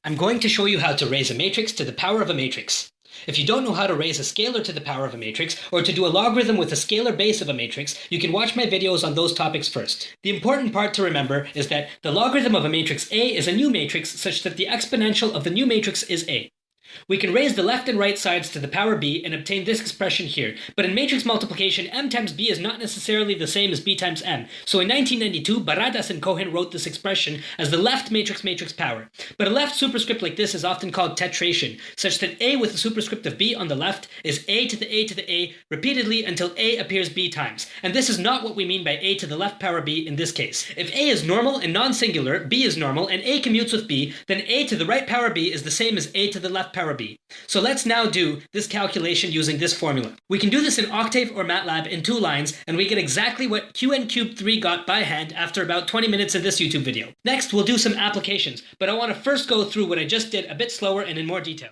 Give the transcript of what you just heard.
I'm going to show you how to raise a matrix to the power of a matrix. If you don't know how to raise a scalar to the power of a matrix, or to do a logarithm with a scalar base of a matrix, you can watch my videos on those topics first. The important part to remember is that the logarithm of a matrix A is a new matrix such that the exponential of the new matrix is A. We can raise the left and right sides to the power b and obtain this expression here, but in matrix multiplication, m times b is not necessarily the same as b times m. So in 1992, Baradas and Cohen wrote this expression as the left matrix power. But a left superscript like this is often called tetration, such that a with the superscript of b on the left is a to the a to the a repeatedly until a appears b times. And this is not what we mean by a to the left power b in this case. If a is normal and non-singular, b is normal, and a commutes with b, then a to the right power b is the same as a to the left power b. So let's now do this calculation using this formula. We can do this in Octave or MATLAB in 2 lines, and we get exactly what qn cubed 3 got by hand after about 20 minutes of this YouTube video. Next, we'll do some applications, but I want to first go through what I just did a bit slower and in more detail.